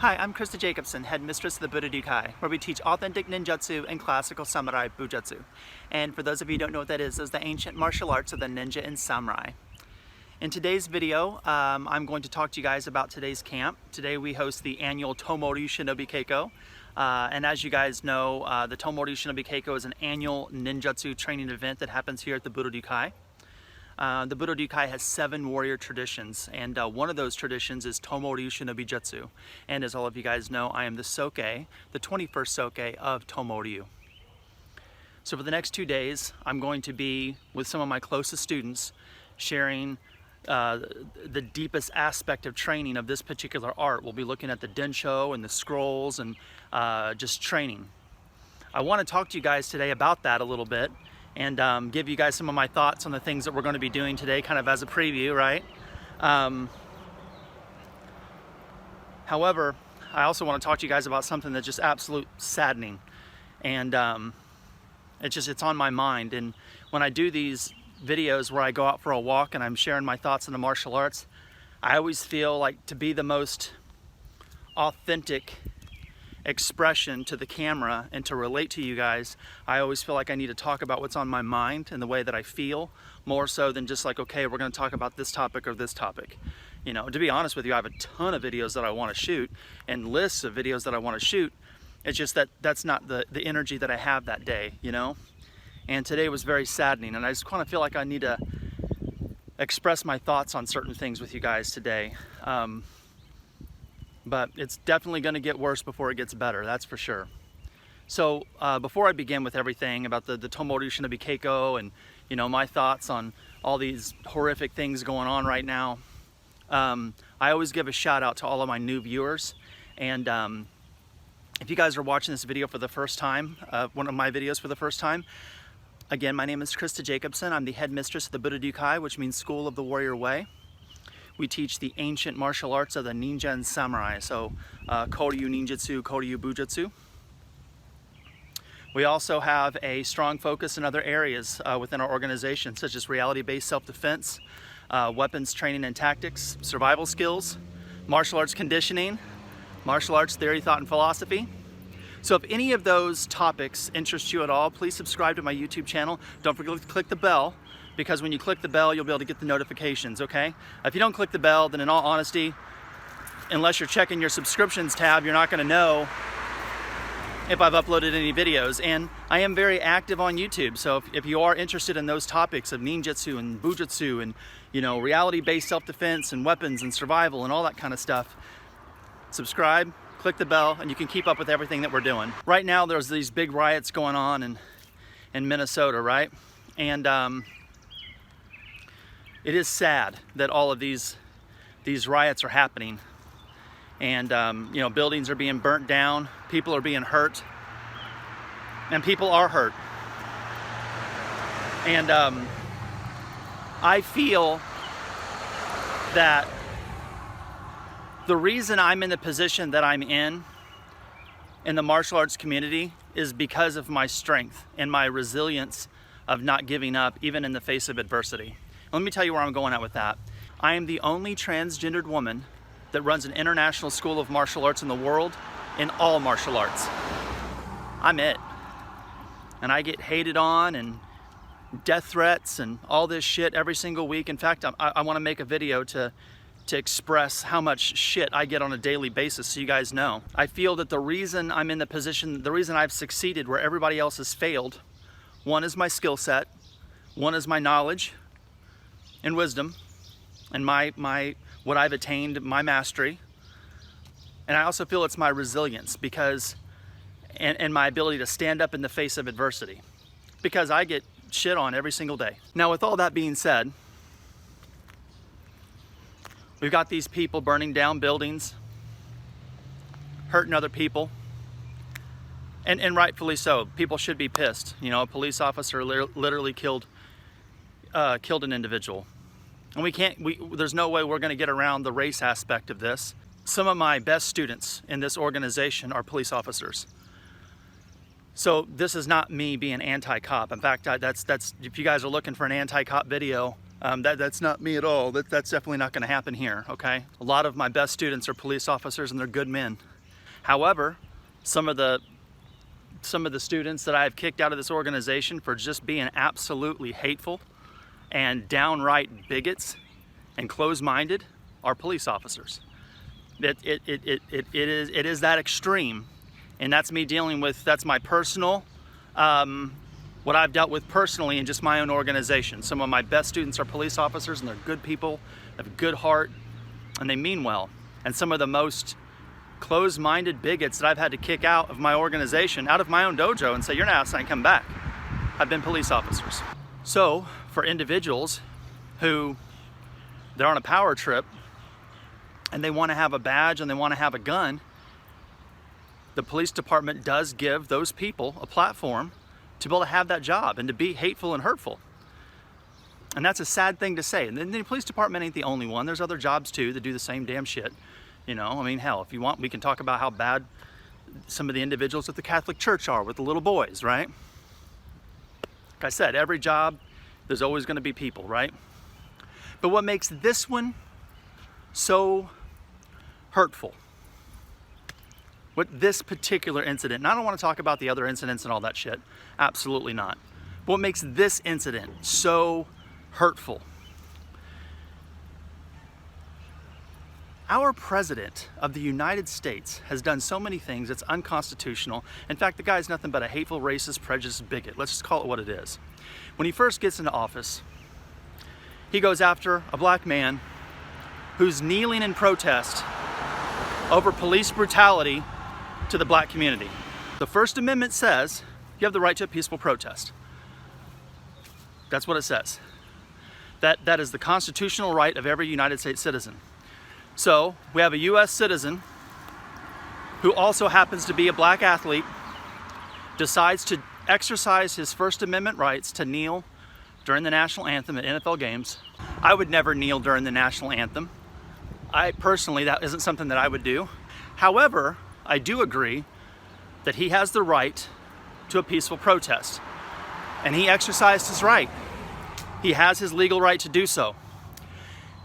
Hi, I'm Christa Jacobson, headmistress of the Budo Ryu Kai, where we teach authentic ninjutsu and classical samurai bujutsu. And for those of you who don't know what that is, those are the ancient martial arts of the ninja and samurai. In today's video, I'm going to talk to you guys about today's camp. Today we host the annual Tomo-ryu Keiko. And as you guys know, the Tomo-ryu Keiko is an annual ninjutsu training event that happens here at the Budo Ryu Kai. The Budo Ryu Kai has 7 warrior traditions, and one of those traditions is Tomo-ryu Shinobijutsu. And as all of you guys know, I am the Soke, the 21st Soke of Tomo-ryu. So for the next 2 days, I'm going to be with some of my closest students, sharing the deepest aspect of training of this particular art. We'll be looking at the densho and the scrolls and just training. I want to talk to you guys today about that a little bit, and give you guys some of my thoughts on the things that we're going to be doing today, kind of as a preview, right? However, I also want to talk to you guys about something that's just absolute saddening, and it's on my mind. And when I do these videos where I go out for a walk and I'm sharing my thoughts on the martial arts, I always feel like to be the most authentic expression to the camera and to relate to you guys, I always feel like I need to talk about what's on my mind and the way that I feel, more so than just like, okay, we're going to talk about this topic or this topic. You know, to be honest with you, I have a ton of videos that I want to shoot and lists of videos that I want to shoot. It's just that that's not the energy that I have that day, you know? And today was very saddening, and I just kind of feel like I need to express my thoughts on certain things with you guys today. But it's definitely going to get worse before it gets better, that's for sure. So before I begin with everything about the Tomo-ryu Keiko and, you know, my thoughts on all these horrific things going on right now, I always give a shout out to all of my new viewers. And if you guys are watching this video for the first time, one of my videos for the first time, again, my name is Christa Jacobson. I'm the headmistress of the Budo Ryu Kai, which means School of the Warrior Way. We teach the ancient martial arts of the ninja and samurai, so koryu Ninjutsu, koryu Bujutsu. We also have a strong focus in other areas within our organization, such as reality-based self-defense, weapons training and tactics, survival skills, martial arts conditioning, martial arts theory, thought, and philosophy. So if any of those topics interest you at all, please subscribe to my YouTube channel. Don't forget to click the bell, because when you click the bell, you'll be able to get the notifications, okay? If you don't click the bell, then in all honesty, unless you're checking your subscriptions tab, you're not gonna know if I've uploaded any videos. And I am very active on YouTube, so if you are interested in those topics of ninjutsu and bujutsu and, you know, reality-based self-defense and weapons and survival and all that kind of stuff, subscribe, click the bell, and you can keep up with everything that we're doing. Right now, there's these big riots going on in Minnesota, right? And it is sad that all of these riots are happening, and you know, buildings are being burnt down, people are being hurt, and people are hurt. And I feel that the reason I'm in the position that I'm in the martial arts community is because of my strength and my resilience of not giving up even in the face of adversity. Let me tell you where I'm going at with that. I am the only transgendered woman that runs an international school of martial arts in the world, in all martial arts. I'm it. And I get hated on and death threats and all this shit every single week. In fact, I want to make a video to express how much shit I get on a daily basis, so you guys know. I feel that the reason I'm in the position, the reason I've succeeded where everybody else has failed, one is my skill set, one is my knowledge and wisdom, and my what I've attained, my mastery. And I also feel it's my resilience, because and my ability to stand up in the face of adversity, because I get shit on every single day. Now, with all that being said, we've got these people burning down buildings, hurting other people, and rightfully so. People should be pissed. You know, a police officer literally killed an individual. And there's no way we're going to get around the race aspect of this. Some of my best students in this organization are police officers. So this is not me being anti-cop. In fact, that's if you guys are looking for an anti-cop video, That's not me at all. That's definitely not going to happen here, okay? A lot of my best students are police officers and they're good men. However, some of the students that I have kicked out of this organization for just being absolutely hateful and downright bigots and closed-minded are police officers. It is that extreme, and that's me dealing with, that's my personal, what I've dealt with personally in just my own organization. Some of my best students are police officers and they're good people, have a good heart, and they mean well. And some of the most closed-minded bigots that I've had to kick out of my organization, out of my own dojo, and say, you're not coming back, have been police officers. So for individuals who, they're on a power trip and they want to have a badge and they want to have a gun, the police department does give those people a platform to be able to have that job and to be hateful and hurtful. And that's a sad thing to say. And then the police department ain't the only one. There's other jobs too that do the same damn shit. You know, I mean, hell, if you want, we can talk about how bad some of the individuals at the Catholic Church are with the little boys, right? Like I said, every job, there's always going to be people, right? But what makes this one so hurtful, what this particular incident, and I don't want to talk about the other incidents and all that shit, absolutely not. But what makes this incident so hurtful? Our president of the United States has done so many things that's unconstitutional. In fact, the guy's nothing but a hateful, racist, prejudiced bigot. Let's just call it what it is. When he first gets into office, he goes after a black man who's kneeling in protest over police brutality to the black community. The First Amendment says you have the right to a peaceful protest. That's what it says. That is the constitutional right of every United States citizen. So we have a US citizen who also happens to be a black athlete, decides to exercise his First Amendment rights to kneel during the national anthem at NFL games. I would never kneel during the national anthem. I personally, that isn't something that I would do. However, I do agree that he has the right to a peaceful protest. And he exercised his right. He has his legal right to do so.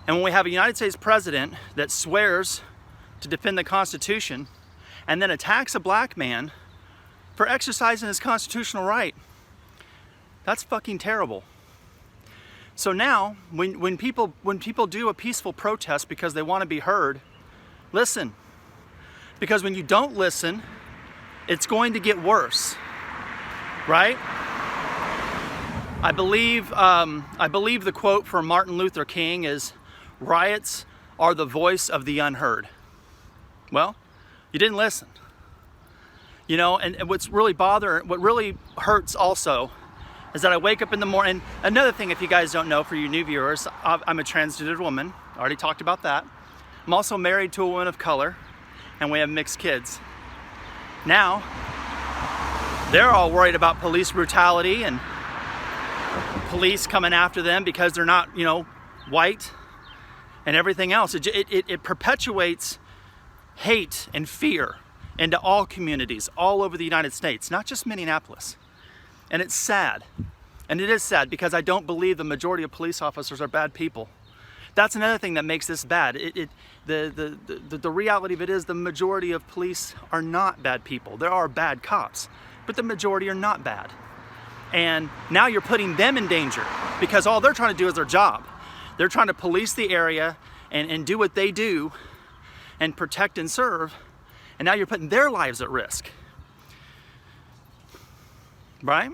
And when we have a United States president that swears to defend the Constitution and then attacks a black man for exercising his constitutional right, that's fucking terrible. So now, when people do a peaceful protest because they want to be heard, listen. Because when you don't listen, it's going to get worse, right? I believe the quote from Martin Luther King is, "Riots are the voice of the unheard." Well, you didn't listen. You know, and what really hurts also is that I wake up in the morning. Another thing, if you guys don't know, for you new viewers, I'm a transgendered woman. I already talked about that. I'm also married to a woman of color, and we have mixed kids. Now, they're all worried about police brutality and police coming after them because they're not, you know, white and everything else. It perpetuates hate and fear into all communities all over the United States, not just Minneapolis. And it's sad. And it is sad because I don't believe the majority of police officers are bad people. That's another thing that makes this bad. The reality of it is the majority of police are not bad people. There are bad cops, but the majority are not bad. And now you're putting them in danger because all they're trying to do is their job. They're trying to police the area and do what they do and protect and serve. And now you're putting their lives at risk. Right?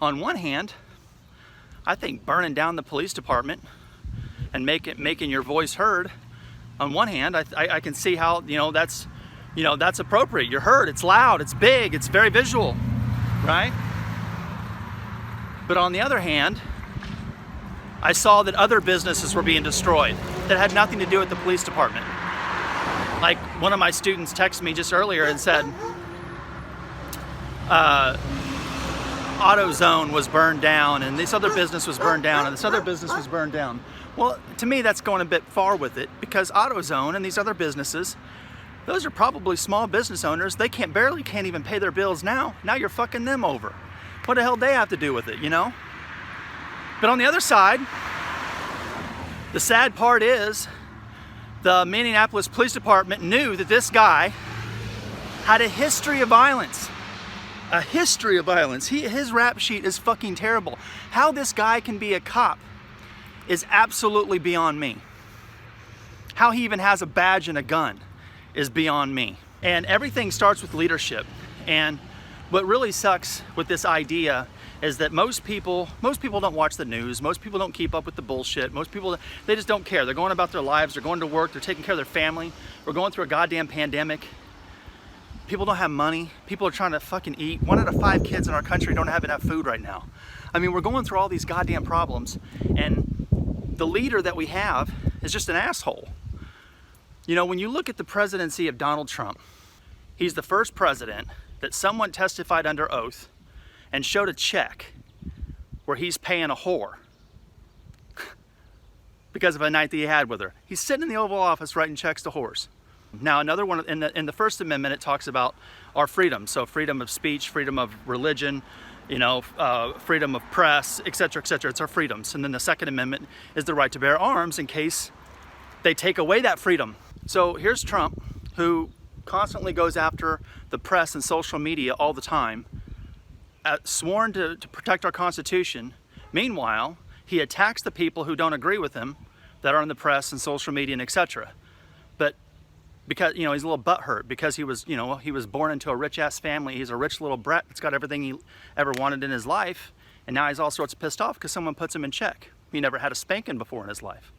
On one hand, I think burning down the police department and making your voice heard, on one hand, I can see how, that's appropriate. You're heard, it's loud, it's big, it's very visual, right? But on the other hand, I saw that other businesses were being destroyed that had nothing to do with the police department. Like one of my students texted me just earlier and said, AutoZone was burned down and this other business was burned down and this other business was burned down. Well, to me that's going a bit far with it because AutoZone and these other businesses, those are probably small business owners. They barely can't even pay their bills now. Now you're fucking them over. What the hell do they have to do with it, you know? But on the other side, the sad part is the Minneapolis Police Department knew that this guy had a history of violence. A history of violence. His rap sheet is fucking terrible. How this guy can be a cop is absolutely beyond me. How he even has a badge and a gun is beyond me. And everything starts with leadership. And what really sucks with this idea is that most people don't watch the news. Most people don't keep up with the bullshit. Most people, they just don't care. They're going about their lives. They're going to work. They're taking care of their family. We're going through a goddamn pandemic. People don't have money. People are trying to fucking eat. 1 out of 5 kids in our country don't have enough food right now. I mean, we're going through all these goddamn problems, and the leader that we have is just an asshole. You know, when you look at the presidency of Donald Trump, he's the first president that someone testified under oath and showed a check where he's paying a whore because of a night that he had with her. He's sitting in the Oval Office writing checks to whores. Now, another one in the First Amendment, it talks about our freedom. So freedom of speech, freedom of religion, you know, freedom of press, etc., etc. It's our freedoms. And then the Second Amendment is the right to bear arms in case they take away that freedom. So here's Trump, who constantly goes after the press and social media all the time, sworn to protect our Constitution. Meanwhile, he attacks the people who don't agree with him that are in the press and social media and etc. But because, you know, he's a little butthurt because he was, you know, he was born into a rich ass family. He's a rich little brat that's got everything he ever wanted in his life. And now he's all sorts of pissed off because someone puts him in check. He never had a spanking before in his life.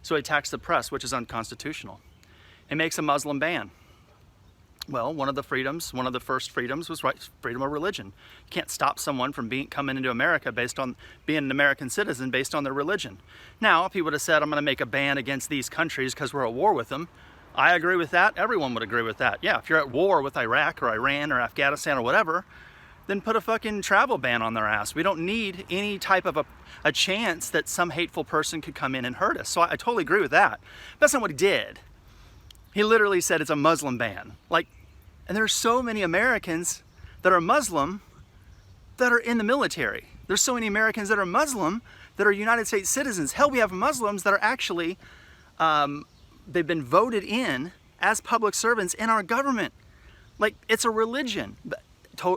So he attacks the press, which is unconstitutional. He makes a Muslim ban. Well, one of the first freedoms was freedom of religion. You can't stop someone from coming into America based on being an American citizen based on their religion. Now, if he would have said, I'm going to make a ban against these countries because we're at war with them, I agree with that. Everyone would agree with that. Yeah, if you're at war with Iraq or Iran or Afghanistan or whatever, then put a fucking travel ban on their ass. We don't need any type of a chance that some hateful person could come in and hurt us. So I totally agree with that. That's not what he did. He literally said it's a Muslim ban. Like, and there's so many Americans that are Muslim that are in the military. There's so many Americans that are Muslim that are United States citizens. Hell, we have Muslims that are actually, they've been voted in as public servants in our government. Like, it's a religion.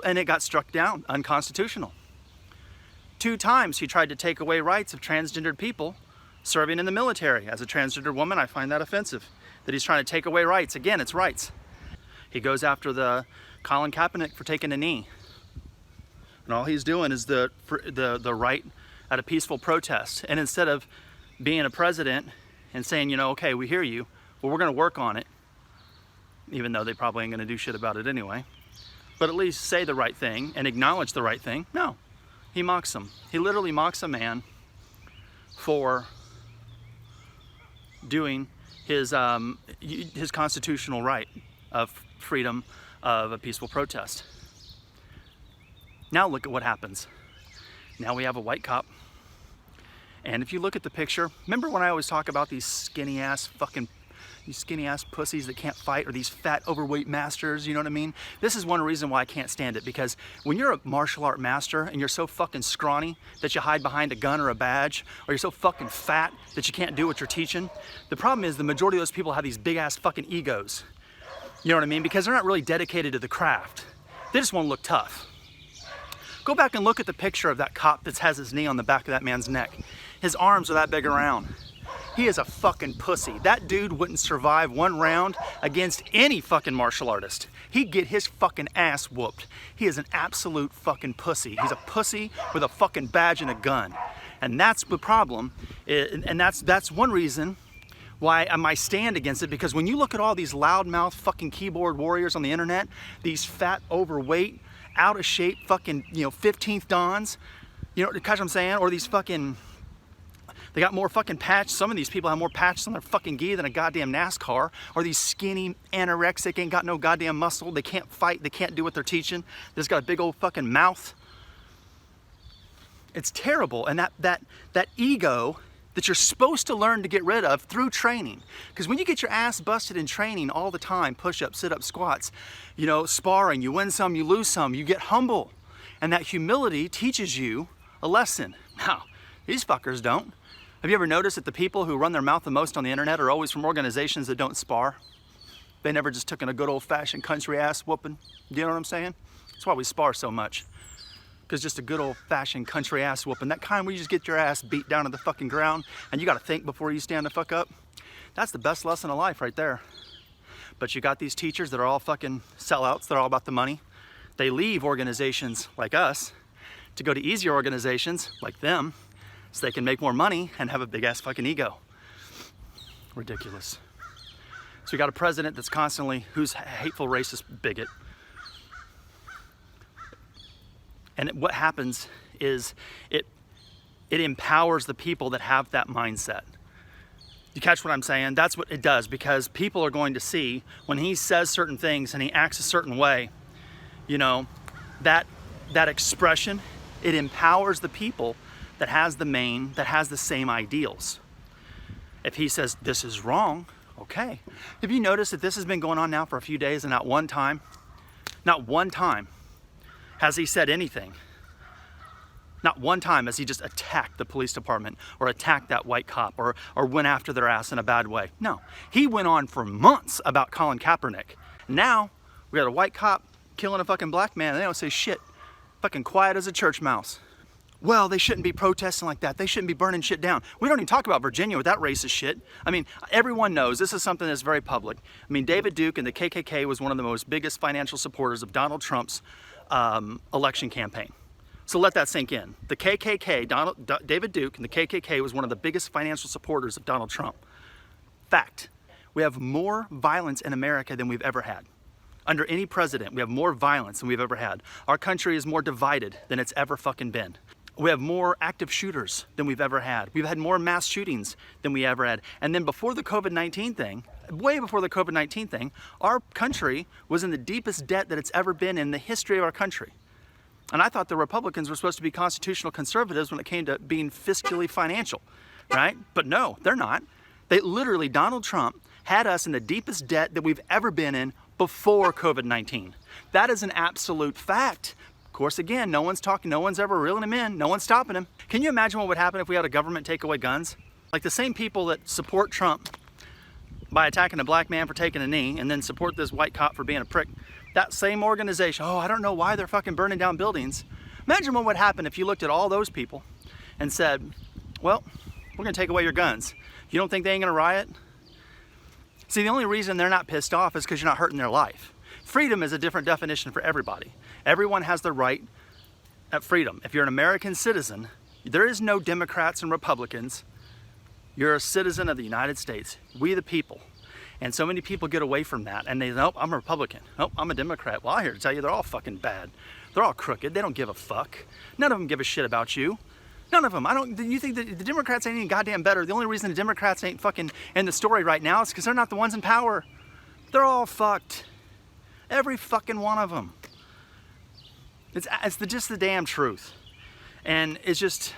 And it got struck down, unconstitutional. 2 times he tried to take away rights of transgendered people serving in the military. As a transgender woman, I find that offensive, that he's trying to take away rights. Again, it's rights. He goes after the Colin Kaepernick for taking a knee. And all he's doing is the right at a peaceful protest. And instead of being a president and saying, you know, okay, we hear you, well, we're going to work on it, even though they probably ain't going to do shit about it anyway, but at least say the right thing and acknowledge the right thing. No, he mocks him. He literally mocks a man for doing his constitutional right of freedom of a peaceful protest. Now look at what happens. Now we have a white cop. And if you look at the picture, remember when I always talk about these skinny ass pussies that can't fight, or these fat overweight masters, you know what I mean? This is one reason why I can't stand it, because when you're a martial art master and you're so fucking scrawny that you hide behind a gun or a badge, or you're so fucking fat that you can't do what you're teaching, the problem is the majority of those people have these big ass fucking egos. You know what I mean? Because they're not really dedicated to the craft. They just want to look tough. Go back and look at the picture of that cop that has his knee on the back of that man's neck. His arms are that big around. He is a fucking pussy. That dude wouldn't survive 1 round against any fucking martial artist. He'd get his fucking ass whooped. He is an absolute fucking pussy. He's a pussy with a fucking badge and a gun. And that's the problem. And that's one reason why I stand against it, because when you look at all these loudmouth fucking keyboard warriors on the internet, these fat, overweight, out of shape fucking, you know, 15th Dons, you know, catch what I'm saying? Or these fucking, they got more fucking patch. Some of these people have more patches on their fucking gi than a goddamn NASCAR. Or these skinny, anorexic, ain't got no goddamn muscle. They can't fight. They can't do what they're teaching. They just got a big old fucking mouth. It's terrible. And that ego that you're supposed to learn to get rid of through training. Because when you get your ass busted in training all the time, push-ups, sit-ups, squats, you know, sparring, you win some, you lose some, you get humble. And that humility teaches you a lesson. Now, These fuckers don't. Have you ever noticed that the people who run their mouth the most on the internet are always from organizations that don't spar? They never just took in a good old-fashioned country ass whooping. You know what I'm saying? That's why we spar so much. Because just a good old-fashioned country ass whooping, that kind where you just get your ass beat down to the fucking ground and you gotta think before you stand the fuck up. That's the best lesson of life right there. But you got these teachers that are all fucking sellouts, they're all about the money. They leave organizations like us to go to easier organizations like them so they can make more money and have a big ass fucking ego. Ridiculous. So we got a president that's constantly, who's a hateful, racist bigot. And what happens is it empowers the people that have that mindset. You catch what I'm saying? That's what it does, because people are going to see when he says certain things and he acts a certain way, you know, that expression, it empowers the people that has the same ideals. If he says this is wrong, okay. Have you noticed that this has been going on now for a few days and not one time has he said anything? Not one time has he just attacked the police department or attacked that white cop or went after their ass in a bad way. No, he went on for months about Colin Kaepernick. Now we got a white cop killing a fucking black man and they don't say shit. Fucking quiet as a church mouse. Well, they shouldn't be protesting like that. They shouldn't be burning shit down. We don't even talk about Virginia with that racist shit. I mean, everyone knows this is something that's very public. I mean, David Duke and the KKK was one of the most biggest financial supporters of Donald Trump's election campaign. So let that sink in. The KKK, David Duke and the KKK was one of the biggest financial supporters of Donald Trump. Fact, we have more violence in America than we've ever had. Under any president, we have more violence than we've ever had. Our country is more divided than it's ever fucking been. We have more active shooters than we've ever had. We've had more mass shootings than we ever had. And then before the COVID-19 thing, way before the COVID-19 thing, our country was in the deepest debt that it's ever been in the history of our country. And I thought the Republicans were supposed to be constitutional conservatives when it came to being fiscally financial, right? But no, they're not. They literally, Donald Trump had us in the deepest debt that we've ever been in before COVID-19. That is an absolute fact. Of course, again, no one's talking, no one's ever reeling him in, no one's stopping him. Can you imagine what would happen if we had a government take away guns? Like the same people that support Trump by attacking a black man for taking a knee and then support this white cop for being a prick, that same organization, oh, I don't know why they're fucking burning down buildings. Imagine what would happen if you looked at all those people and said, well, we're gonna take away your guns. You don't think they ain't gonna riot? See, the only reason they're not pissed off is because you're not hurting their life. Freedom is a different definition for everybody. Everyone has the right at freedom. If you're an American citizen, there is no Democrats and Republicans. You're a citizen of the United States. We the people. And so many people get away from that and they, nope, I'm a Republican. Nope, I'm a Democrat. Well, I'm here to tell you they're all fucking bad. They're all crooked. They don't give a fuck. None of them give a shit about you. None of them. You think that the Democrats ain't even goddamn better? The only reason the Democrats ain't fucking in the story right now is because they're not the ones in power. They're all fucked. Every fucking one of them. It's just the damn truth. And it's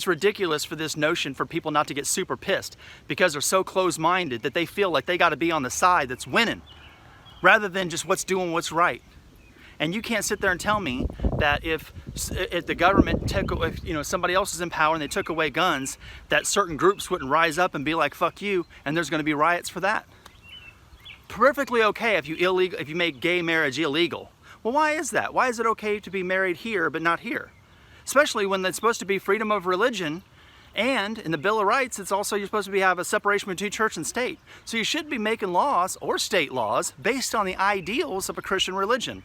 ridiculous for this notion for people not to get super pissed because they're so close-minded that they feel like they got to be on the side that's winning rather than just what's doing what's right. And you can't sit there and tell me that if the government took, if somebody else is in power and they took away guns, that certain groups wouldn't rise up and be like, fuck you, and there's going to be riots for that. Perfectly okay if you make gay marriage illegal. Well, why is that? Why is it okay to be married here but not here? Especially when it's supposed to be freedom of religion, and in the Bill of Rights, it's also you're supposed to have a separation between church and state. So you should be making laws or state laws based on the ideals of a Christian religion.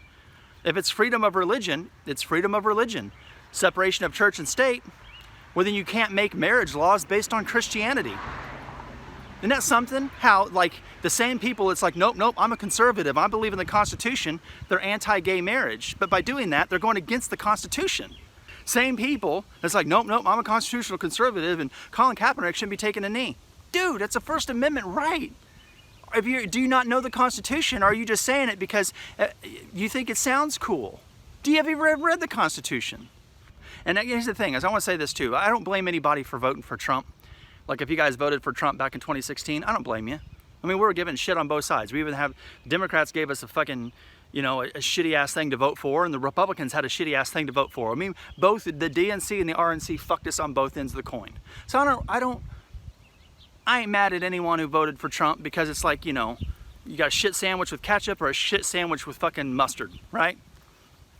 If it's freedom of religion, it's freedom of religion. Separation of church and state, well then you can't make marriage laws based on Christianity. Isn't that something? How, like, the same people, it's like, nope, I'm a conservative, I believe in the Constitution, they're anti-gay marriage. But by doing that, they're going against the Constitution. Same people, it's like, nope, I'm a constitutional conservative and Colin Kaepernick shouldn't be taking a knee. Dude, that's a First Amendment right. Do you not know the Constitution, or are you just saying it because you think it sounds cool? Have you ever read the Constitution? And here's the thing, is I want to say this too, I don't blame anybody for voting for Trump. Like if you guys voted for Trump back in 2016, I don't blame you. I mean, we were given shit on both sides. We even have, Democrats gave us a fucking, you know, a shitty ass thing to vote for, and the Republicans had a shitty ass thing to vote for. I mean, both the DNC and the RNC fucked us on both ends of the coin. So I ain't mad at anyone who voted for Trump, because it's like, you know, you got a shit sandwich with ketchup or a shit sandwich with fucking mustard, right?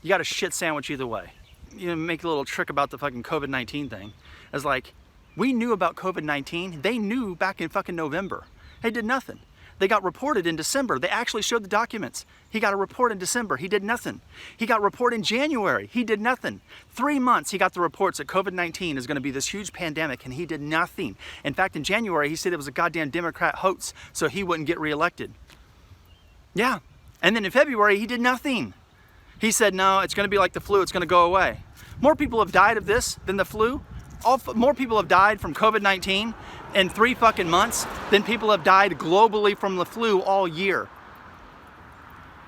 You got a shit sandwich either way. You know, make a little trick about the fucking COVID-19 thing. It's like, we knew about COVID-19. They knew back in fucking November. They did nothing. They got reported in December. They actually showed the documents. He got a report in December. He did nothing. He got a report in January. He did nothing. 3 months he got the reports that COVID-19 is going to be this huge pandemic, and he did nothing. In fact, in January, he said it was a goddamn Democrat hoax so he wouldn't get reelected. Yeah. And then in February, he did nothing. He said, no, it's going to be like the flu. It's going to go away. More people have died of this than the flu. More people have died from COVID-19 in 3 fucking months than people have died globally from the flu all year.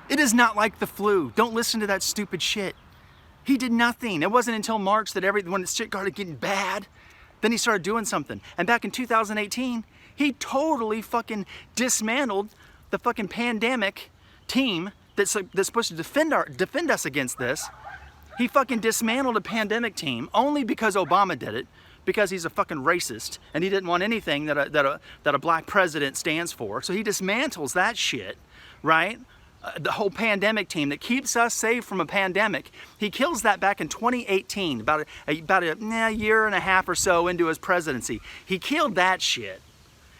It is not like the flu. Don't listen to that stupid shit. He did nothing. It wasn't until March that when the shit started getting bad, then he started doing something. And back in 2018, he totally fucking dismantled the fucking pandemic team that's supposed to defend us against this. He fucking dismantled a pandemic team only because Obama did it, because he's a fucking racist and he didn't want anything that a black president stands for. So he dismantles that shit, right? The whole pandemic team that keeps us safe from a pandemic. He kills that back in 2018, about a year and a half or so into his presidency. He killed that shit.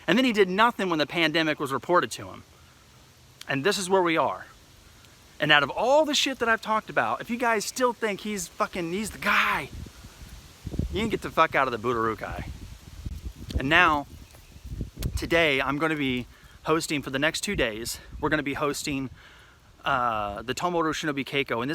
And then he did nothing when the pandemic was reported to him. And this is where we are. And out of all the shit that I've talked about, if you guys still think he's the guy, you can get the fuck out of the Budo Ryu Kai. And now, today, I'm going to be hosting for the next 2 days. We're going to be hosting the Tomo-ryu Shinobi Keiko. And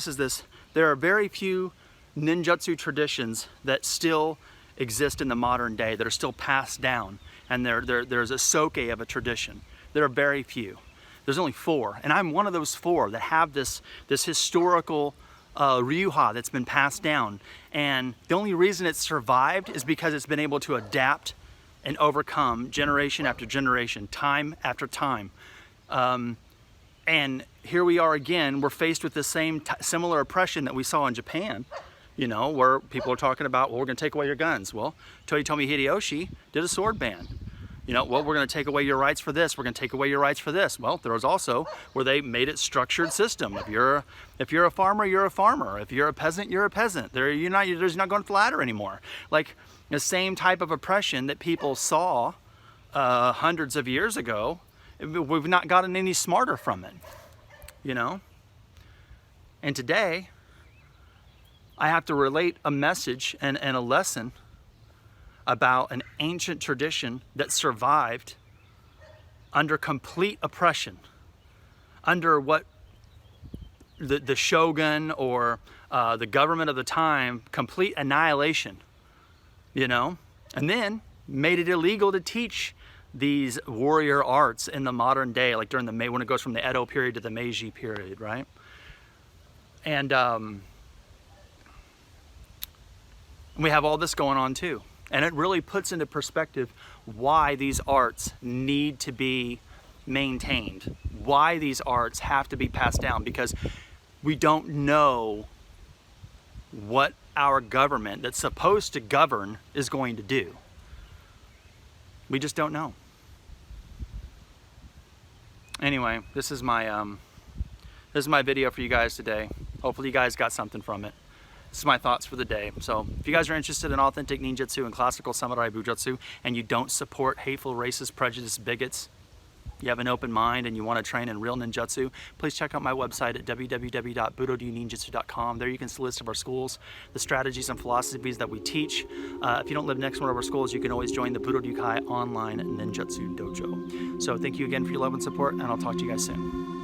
there are very few ninjutsu traditions that still exist in the modern day, that are still passed down. And there's a soke of a tradition. There are very few. There's only 4, and I'm one of those 4 that have this historical ryuha that's been passed down. And the only reason it's survived is because it's been able to adapt and overcome generation after generation, time after time. And here we are again. We're faced with the same similar oppression that we saw in Japan, you know, where people are talking about, well, we're going to take away your guns. Well, Toyotomi Hideyoshi did a sword ban. You know, well, we're going to take away your rights for this. We're going to take away your rights for this. Well, there was also where they made it structured system. If you're a farmer, you're a farmer. If you're a peasant, you're a peasant. You're not going to ladder anymore. Like the same type of oppression that people saw hundreds of years ago. We've not gotten any smarter from it. You know. And today, I have to relate a message and a lesson about an ancient tradition that survived under complete oppression, under what the shogun or the government of the time, complete annihilation, you know, and then made it illegal to teach these warrior arts in the modern day, like during when it goes from the Edo period to the Meiji period, right? And we have all this going on too. And it really puts into perspective why these arts need to be maintained, why these arts have to be passed down, because we don't know what our government that's supposed to govern is going to do. We just don't know. Anyway, this is my video for you guys today. Hopefully you guys got something from it. This is my thoughts for the day. So if you guys are interested in authentic ninjutsu and classical samurai bujutsu, and you don't support hateful, racist, prejudiced bigots, you have an open mind and you want to train in real ninjutsu, please check out my website at www.budoryuninjutsu.com. There you can see a list of our schools, the strategies and philosophies that we teach. If you don't live next to one of our schools, you can always join the Budo Ryu Kai online ninjutsu dojo. So thank you again for your love and support, and I'll talk to you guys soon.